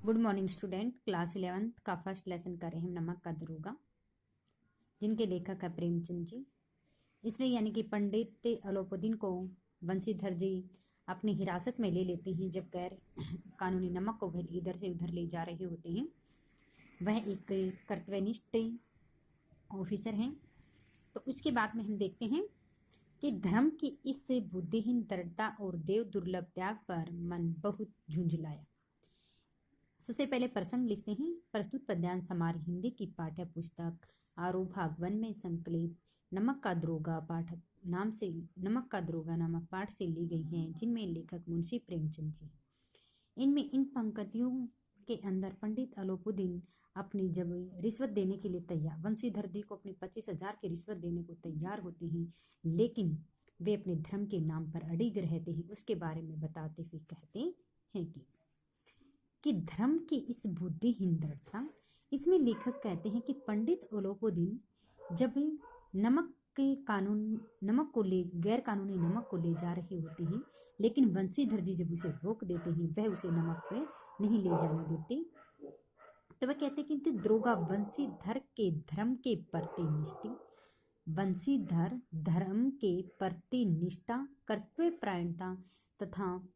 Good morning student. Class 11th का first lesson कर रहे हैं नमक का दरोगा, जिनके लेखक है प्रेमचंद जी। इसमें यानी कि पंडित अलोपुद्दीन को बंशीधर जी अपनी हिरासत में ले लेते हैं जब गैर कानूनी नमक को इधर से उधर ले जा रहे होते हैं। वह एक कर्तव्यनिष्ठ ऑफिसर हैं। तो उसके बाद में हम देखते हैं कि धर्म की इस बुद्धिहीन दृढ़ता और देव दुर्लभ त्याग पर मन बहुत झुंझलाया। सबसे पहले प्रसंग लिखते हैं। प्रस्तुत पद्यांश हमारी हिंदी की पाठ्य पुस्तक आरोह भाग 1 में संकलित नमक का दरोगा नामक पाठ से ली गई हैं, जिनमें लेखक मुंशी प्रेमचंद जी। इनमें इन पंक्तियों के अंदर पंडित अलोपुद्दीन अपनी जब रिश्वत देने के लिए तैयार, बंशीधर जी को अपनी 25,000 की रिश्वत देने को तैयार होते हैं, लेकिन वे अपने धर्म के नाम पर अड़िग रहते हैं। उसके बारे में बताते हुए कहते हैं कि धर्म की इस बुद्धिहीन दृढ़ता, इसमें लेखक कहते हैं कि पंडित अलोपुद्दीन जब गैर कानूनी नमक को ले जा रहे होते हैं, लेकिन बंशीधर जी जब उसे रोक देते हैं, वह उसे नमक पे नहीं ले जाने देते। तो वह कहते हैं कि दरोगा बंशीधर के धर्म के प्रति निष्ठा, बंशीधर धर्म के प्रति निष्ठा, कर्तव्यपरायणता तथा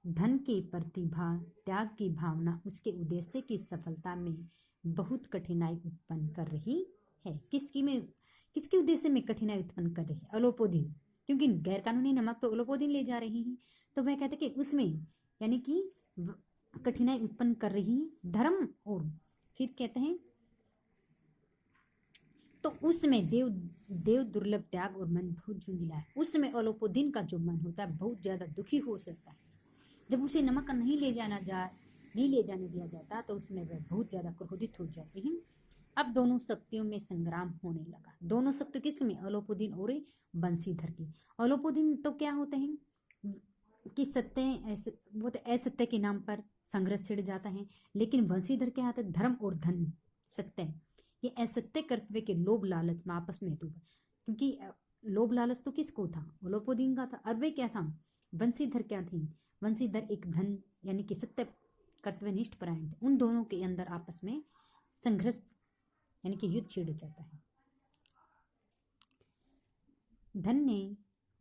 धन के प्रतिभा त्याग की भावना उसके उद्देश्य की सफलता में बहुत कठिनाई उत्पन्न कर रही है। किसके उद्देश्य में कठिनाई उत्पन्न कर रही है? अलोपुद्दीन, क्योंकि गैरकानूनी नमक तो अलोपुद्दीन ले जा रही हैं। तो वह कहते कि उसमें यानी कि कठिनाई उत्पन्न कर रही धर्म, और फिर कहते हैं तो उसमें देव दुर्लभ त्याग और मन बहुत झुंझलाए। उसमें अलोपुद्दीन का जो मन होता है बहुत ज्यादा दुखी हो सकता है। जब उसे नमक नहीं ले जाने दिया जाता तो उसमें वह बहुत ज़्यादा क्रोधित हो जाते हैं। अब दोनों शक्तियों में संग्राम होने लगा। दोनों शक्ति किस में? अलोपुद्दीन और बंशीधर की। अलोपुद्दीन तो क्या होते हैं कि असत्य के नाम पर संघर्ष छिड़ जाता है, लेकिन बंशीधर क्या होता है? धर्म और धन, सत्य, ये असत्य कर्तव्य के लोभ लालच में आपस में क्योंकि लोभ लालच तो किसको था? अलोपुद्दीन का था। और वे क्या था? बंशीधर क्या थी? बंशीधर एक धन यानी कि सत्य कर्तव्यनिष्ठ परायण थे। उन दोनों के अंदर आपस में संघर्ष यानी कि युद्ध छिड़ जाता है। धन ने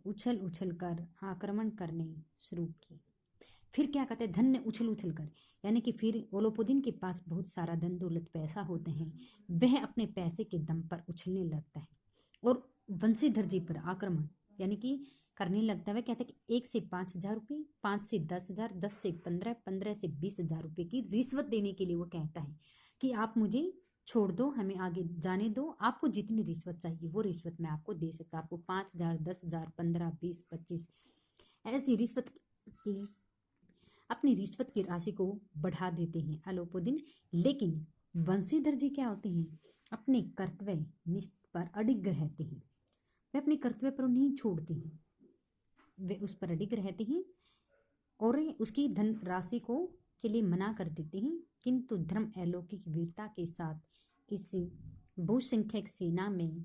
उछल कर आक्रमण करने शुरू किए। फिर क्या कहते हैं? धन ने उछल कर, यानी कि फिर अलोपुद्दीन के पास बहुत सारा धन दौलत पैसा होते हैं, वह अपने पैसे के दम पर उछलने लगता है और बंशीधर जी पर आक्रमण यानी कि करने लगता है। वह कहते हैं कि 1 से 5,000 रुपये, 5 से 10,000, 10 से 15, 15 से 20,000 रुपये की रिश्वत देने के लिए वो कहता है कि आप मुझे छोड़ दो, हमें आगे जाने दो, आपको जितनी रिश्वत चाहिए वो रिश्वत मैं आपको दे सकता। आपको 5,000, 10,000, 15, 20, 25 ऐसी रिश्वत की अपनी रिश्वत की राशि को बढ़ा देते हैं अलोपुद्दीन। लेकिन बंशीधर जी क्या होते हैं? अपने कर्तव्य निष्ठ पर अडिग रहते हैं। वे अपने कर्तव्य पर नहीं छोड़ते हैं, वे उस पर अडिग रहते हैं और उसकी धन राशि को के लिए मना कर देते हैं। किंतु धर्म अलौकिक वीरता के साथ इस बहुसंख्यक सेना में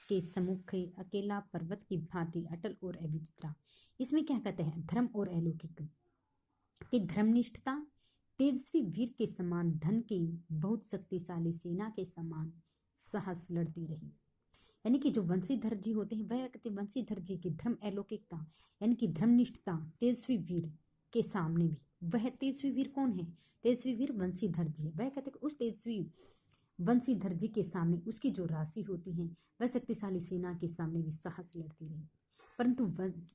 के सम्मुख अकेला पर्वत की भांति अटल और अविचलित। इसमें क्या कहते हैं? धर्म और अलौकिक कि धर्मनिष्ठता तेजस्वी वीर के समान, धन की बहुत शक्तिशाली सेना के समान साहस लड़ती रही। यानी कि जो बंशीधर जी होते हैं, वह कहते बंशीधर जी की धर्म अलौकिकता यानी कि धर्मनिष्ठता तेजस्वी वीर के सामने भी। वह तेजस्वी वीर कौन है? तेजस्वी वीर बंशीधर जी है। वह कहते उस तेजस्वी बंशीधर जी के सामने उसकी जो राशि होती है, वह शक्तिशाली सेना के सामने भी साहस लड़ती रही। परंतु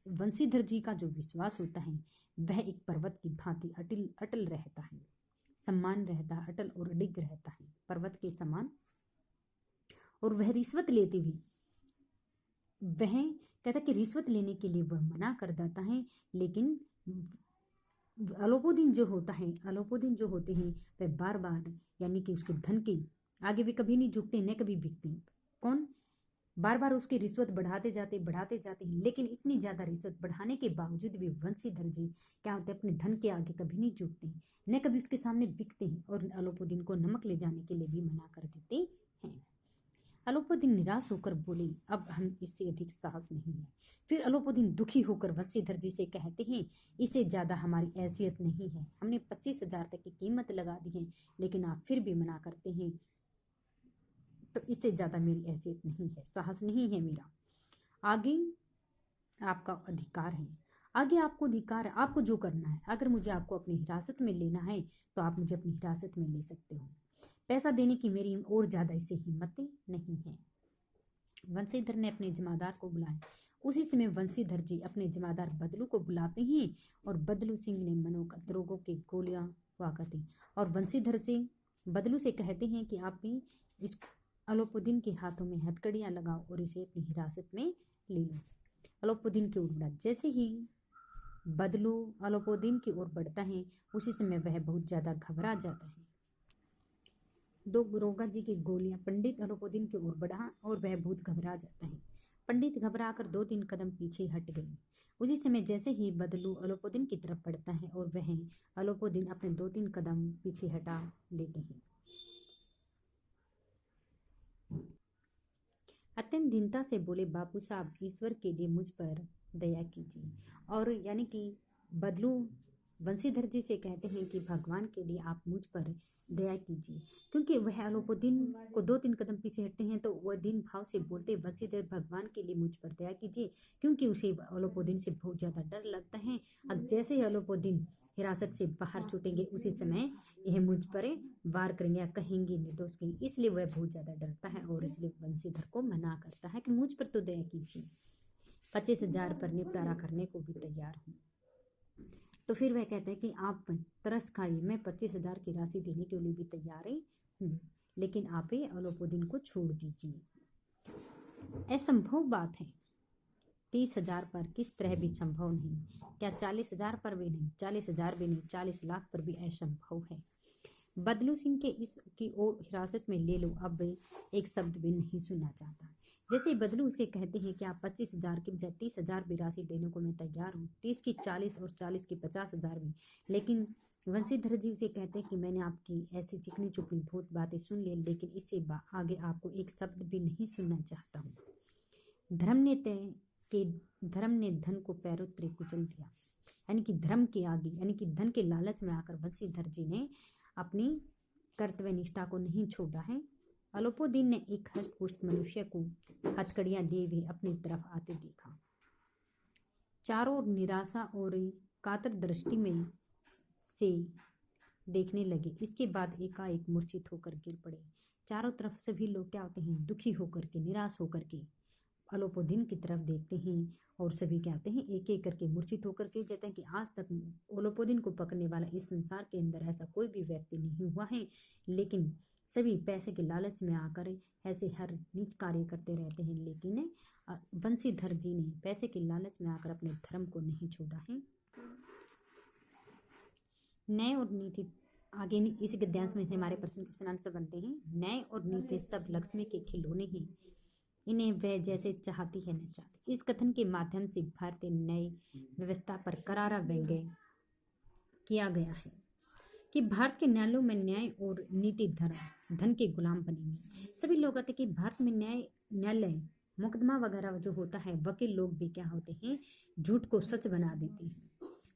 बंशीधर जी का जो विश्वास होता है, वह एक पर्वत की भांति अटल रहता है, सम्मान रहता है, अटल और अडिग रहता है, पर्वत के समान। और वह रिश्वत लेते भी, वह कहता कि रिश्वत लेने के लिए वह मना कर देता है। लेकिन अलोपुद्दीन जो होते हैं वह बार बार यानी कि उसके धन के आगे वे कभी नहीं झुकते, न कभी बिकते। कौन? बार बार उसकी रिश्वत बढ़ाते जाते हैं। लेकिन इतनी ज्यादा रिश्वत बढ़ाने के बावजूद भी बंशीधर जी क्या होते हैं? अपने धन के आगे कभी नहीं झुकते, न कभी उसके सामने बिकते हैं और अलोपुद्दीन को नमक ले जाने के लिए भी मना कर देते हैं। अलोपीदीन निराश होकर बोले, अब हम इससे अधिक साहस नहीं है। फिर अलोपीदीन दुखी होकर वंशीधर जी से कहते हैं, इससे ज़्यादा हमारी हैसियत नहीं है। हमने 25,000 तक की कीमत लगा दी है, लेकिन आप फिर भी मना करते हैं, तो इससे ज़्यादा मेरी हैसियत नहीं है, साहस नहीं है मेरा। आगे आपका अधिकार है, आगे आपको अधिकार है, आपको जो करना है। अगर मुझे आपको अपनी हिरासत में लेना है तो आप मुझे अपनी हिरासत में ले सकते हो। पैसा देने की मेरी और ज़्यादा इससे हिम्मत नहीं है। वंशीधर ने अपने जमादार को बुलाया। उसी समय वंशीधर जी अपने जमादार बदलू को बुलाते हैं और बदलू सिंह ने मनोरोगों की गोलियां वाकती और वंशीधर सिंह बदलू से कहते हैं कि आप भी इस अलोपीदीन के हाथों में हथकड़ियां लगाओ और इसे अपनी हिरासत में ले लो। अलोपीदीन की ओर बढ़ा। जैसे ही बदलू अलोपीदीन की ओर बढ़ता है, उसी समय वह बहुत ज़्यादा घबरा जाता है। दरोगा जी की गोलियां पंडित अलोपीदीन की ओर बढ़ा और वह बहुत घबरा जाता है। पंडित घबराकर 2-3 कदम पीछे हट गई। उसी समय जैसे ही बदलू अलोपीदीन की तरफ बढ़ता है और वह अलोपीदीन अपने 2-3 कदम पीछे हटा लेते हैं। अत्यंत दीनता से बोले, बापू साहब, ईश्वर के लिए मुझ पर दया कीजिए। और यानी कि बदलू वंशीधर जी से कहते हैं कि भगवान के लिए आप मुझ पर दया कीजिए, क्योंकि वह अलोपीदीन को 2-3 कदम पीछे हटते हैं तो वह दीन भाव से बोलते, वंशीधर, भगवान के लिए मुझ पर दया कीजिए, क्योंकि उसे अलोपीदीन से बहुत ज़्यादा डर लगता है। अब जैसे ही अलोपीदीन हिरासत से बाहर छूटेंगे, उसी समय यह मुझ पर वार करेंगे या कहेंगे निर्दोष की, इसलिए वह बहुत ज़्यादा डरता है और इसलिए वंशीधर को मना करता है कि मुझ पर तो दया कीजिए, 25,000 पर निपटारा करने को भी तैयार हूँ। तो फिर वह कहता है कि आप तरस खाइए, मैं 25,000 की राशि देने के लिए भी तैयार हूँ, लेकिन आप ये अलोपीदीन को छोड़ दीजिए। असंभव बात है, 30,000 पर किस तरह भी संभव नहीं। क्या 40,000 पर भी नहीं, 40,000 भी नहीं, 40 लाख पर भी असंभव है। बदलू सिंह के इसकी ओर हिरासत में ले लो, अब एक शब्द भी नहीं सुनना चाहता। जैसे बदलू उसे कहते हैं कि आप 25,000 की बजाय 30,000 भी राशि देने को मैं तैयार हूँ, 30 की 40 और 40 की 50,000 भी। लेकिन वंशीधर जी उसे कहते हैं कि मैंने आपकी ऐसी चिकनी चुपड़ी बहुत बातें सुन ली, लेकिन इससे आगे आपको एक शब्द भी नहीं सुनना चाहता हूँ। धर्म ने धन को पैरों तले कुचल दिया, यानी कि धर्म के आगे, यानी कि धन के लालच में आकर वंशीधर जी ने अपनी कर्तव्य निष्ठा को नहीं छोड़ा है। अलोपीदीन ने एक हष्टपुष्ट मनुष्य को हथकड़ियां लिए हुए अपनी तरफ आते देखा। चारों ओर निराशा और कातर दृष्टि में से देखने लगे। इसके बाद एकाएक मूर्छित होकर गिर पड़े। चारों तरफ सभी लोग क्या होते हैं, दुखी होकर के, निराश होकर के अलोपीदीन की तरफ देखते हैं और सभी क्या होते हैं, एक एक करके मूर्छित होकर के कहते हैं कि आज तक अलोपीदीन को पकड़ने वाला इस संसार के अंदर ऐसा कोई भी व्यक्ति नहीं हुआ है। लेकिन सभी पैसे के लालच में आकर ऐसे हर नीच कार्य करते रहते हैं, लेकिन वंशीधर जी ने पैसे के लालच में आकर अपने धर्म को नहीं छोड़ा है। न्याय और नीति आगे इसी गद्यांश में से हमारे प्रश्न क्वेश्चन आंसर बनते हैं। न्याय और नीति सब लक्ष्मी के खिलौने हैं, इन्हें वह जैसे चाहती है न चाहती। इस कथन के माध्यम से भारतीय न्याय व्यवस्था पर करारा व्यंग्य किया गया है कि भारत के न्यायालयों में न्याय और नीति धन के गुलाम बने हुए। सभी लोग कहते हैं कि भारत में न्यायालय मुकदमा वगैरह जो होता है, वकील लोग भी क्या होते हैं, झूठ को सच बना देते हैं।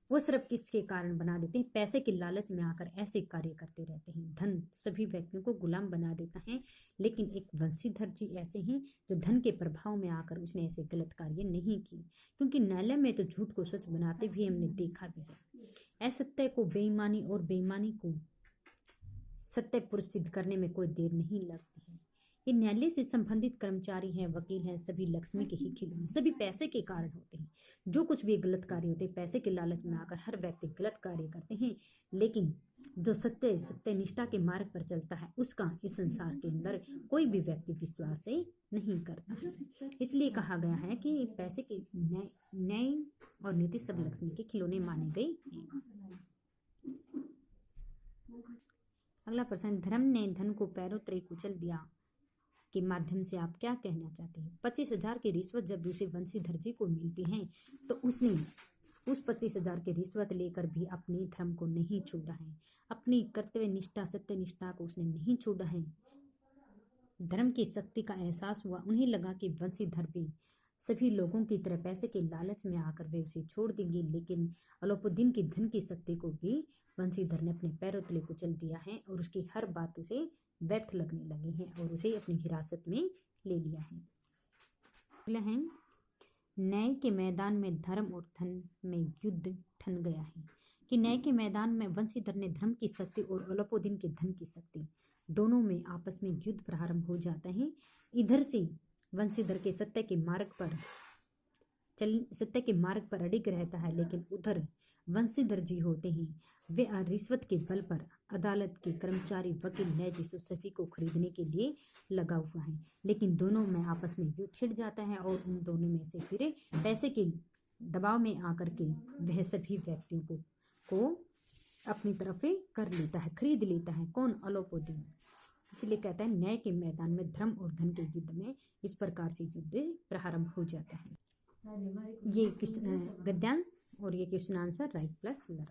वो सिर्फ किसके कारण बना देते हैं, पैसे के लालच में आकर ऐसे कार्य करते रहते हैं। धन सभी व्यक्तियों को गुलाम बना देता है, लेकिन एक वंशीधर जी ऐसे हैं जो धन के प्रभाव में आकर उसने ऐसे गलत कार्य नहीं किए, क्योंकि न्यायालय में तो झूठ को सच बनाते भी हमने देखा भी है। असत्य को बेईमानी और बेईमानी को सत्य पुरुष सिद्ध करने में कोई देर नहीं लगती है। ये न्यायालय से संबंधित कर्मचारी हैं, वकील हैं, सभी लक्ष्मी के ही खिलौने, सभी पैसे के कारण होते हैं। जो कुछ भी गलत कार्य होते हैं, पैसे के लालच में आकर हर व्यक्ति गलत कार्य करते हैं, लेकिन जो सत्य निष्ठा के मार्ग पर चलता है, उसका इस संसार के अंदर कोई भी व्यक्ति विश्वास नहीं करता है। इसलिए कहा गया है कि पैसे के न्याय और नीति सब लक्ष्मी के खिलौने माने गए हैं। अगला प्रश्न, धर्म ने धन को पैरों तले कुचल दिया के माध्यम से आप क्या कहना चाहते हैं। 25,000 की रिश्वत जब उसे वंशीधर जी को मिलती है, तो उसने उस 25,000 की रिश्वत लेकर भी अपने धर्म को नहीं छोड़ा है, अपनी कर्तव्य निष्ठा, सत्य निष्ठा को उसने नहीं छोड़ा है। धर्म की शक्ति का एहसास हुआ। उन्हें लगा कि बंशीधर भी सभी लोगों की तरह पैसे के लालच में आकर वे उसे छोड़ देंगे, लेकिन अलाउद्दीन की धन की शक्ति को भी बंशीधर ने अपने पैरों तले कुचल दिया है और उसकी हर बात उसे व्यर्थ लगने लगी है और उसे अपनी हिरासत में ले लिया है। अगला है, न्याय के मैदान में धर्म और धन में युद्ध ठन गया है। कि न्याय के मैदान में बंशीधर ने धर्म की शक्ति और अलाउद्दीन के धन की शक्ति दोनों में आपस में युद्ध प्रारंभ हो जाता है। इधर से बंशीधर के सत्य के मार्ग पर अडिग रहता है, लेकिन उधर बंशीधर जी होते हैं वे रिश्वत के बल पर अदालत के कर्मचारी, वकील, न्यायाधीश सभी को खरीदने के लिए लगा हुआ है। लेकिन दोनों में आपस में युद्ध छिड़ जाता है और उन दोनों में से फिर पैसे के दबाव में आकर के वह सभी व्यक्तियों को अपनी तरफ कर लेता है, खरीद लेता है। कौन? अलाउद्दीन। इसलिए कहता है न्याय के मैदान में धर्म और धन के युद्ध में इस प्रकार से युद्ध प्रारंभ हो जाता है। ये गद्यांश और ये question answer right plus learn.